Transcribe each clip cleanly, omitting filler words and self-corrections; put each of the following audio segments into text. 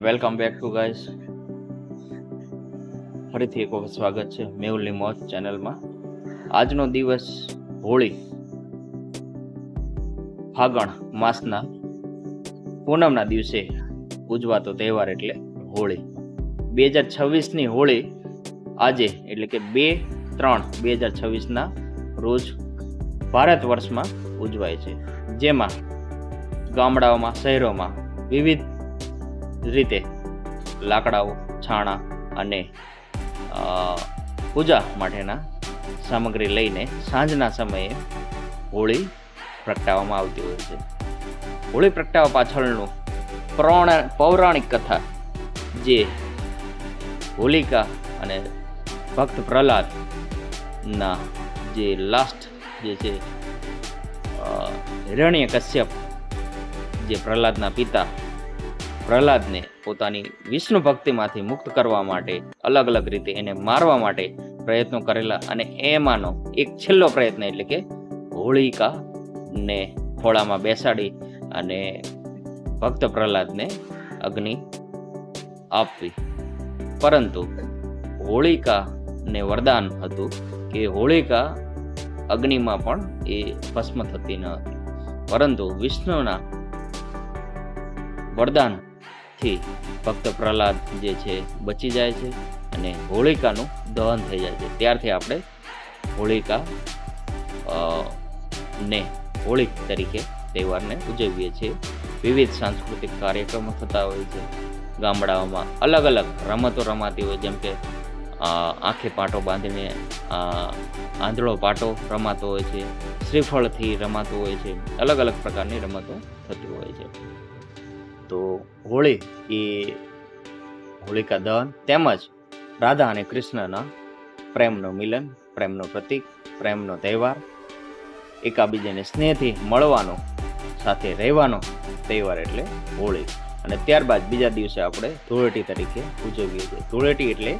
Welcome back to guys. ફરીથી એક વખત સ્વાગત છે મેહુલની મોજ ચેનલમાં. આજનો દિવસ હોળી, ફાગણ માસના પૂનમના દિવસે ઉજવાતો તહેવાર એટલે હોળી. 2026ની હોળી આજે એટલે કે 2/3/2026ના રોજ ભારત વર્ષમાં ઉજવાય છે, જેમાં ગામડાઓમાં, શહેરોમાં વિવિધ રીતે લાકડાઓ, છાણા અને પૂજા માટેના સામગ્રી લઈને સાંજના સમયે હોળી પ્રગટાવવામાં આવતી હોય છે. હોળી પ્રગટાવવા પાછળનું પૌરાણિક કથા, જે હોલિકા અને ભક્ત પ્રહલાદના જે લાસ્ટ જે છે હિરણ્યકશ્યપ, જે પ્રહલાદના પિતા, પ્રહલાદને પોતાની વિષ્ણુ ભક્તિમાંથી મુક્ત કરવા માટે અલગ અલગ રીતે એને મારવા માટે પ્રયત્નો કરેલા, અને એમાંનો એક છેલ્લો પ્રયત્ન એટલે કે હોળિકાને ખોળામાં બેસાડી અને ભક્ત પ્રહલાદને અગ્નિ આપવી. પરંતુ હોળિકાને વરદાન હતું કે હોળિકા અગ્નિમાં પણ એ ભસ્મ થતી ન હતી, પરંતુ વિષ્ણુના વરદાનથી ભક્ત પ્રહલાદ જે છે બચી જાય છે અને હોળિકાનું દહન થઈ જાય છે. ત્યારથી આપણે હોળિકા ને હોળી તરીકે તહેવારને ઉજવીએ છીએ. વિવિધ સાંસ્કૃતિક કાર્યક્રમો થતા હોય છે. ગામડાઓમાં અલગ અલગ રમતો રમાતી હોય, જેમ કે આંખે પાટો બાંધીને આંધળો પાટો રમાતો હોય છે, શ્રીફળથી રમાતો હોય છે, અલગ અલગ પ્રકારની રમતો થતી હોય છે. તો હોળી એ હોળિકા દહન તેમજ રાધા અને કૃષ્ણના પ્રેમનું મિલન, પ્રેમનું પ્રતીક, પ્રેમનો તહેવાર, એકાબીજાને સ્નેહથી મળવાનો, સાથે રહેવાનો તહેવાર એટલે હોળી. અને ત્યારબાદ બીજા દિવસે આપણે ધૂળેટી તરીકે ઉજવીએ છીએ. ધૂળેટી એટલે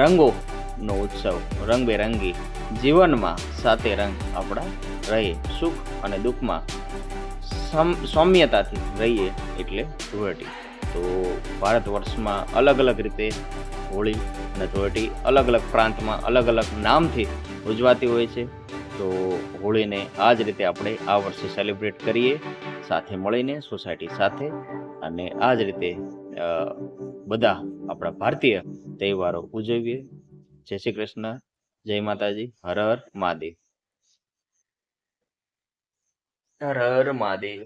રંગોનો ઉત્સવ, રંગબેરંગી જીવનમાં સાથે રંગ આપણા રહે, સુખ અને દુઃખમાં સૌમ્યતાથી રહીએ એટલે ધૂળેટી. તો ભારત વર્ષમાં અલગ અલગ રીતે હોળી અને ધૂળેટી અલગ અલગ પ્રાંતમાં અલગ અલગ નામથી ઉજવાતી હોય છે. તો હોળીને આ જ રીતે આપણે આ વર્ષે સેલિબ્રેટ કરીએ, સાથે મળીને સોસાયટી સાથે, અને આ જ રીતે બધા આપણા ભારતીય તહેવારો ઉજવીએ. જય શ્રી કૃષ્ણ, જય માતાજી, હર હર મહાદેવ. હર હર મહાદેવ.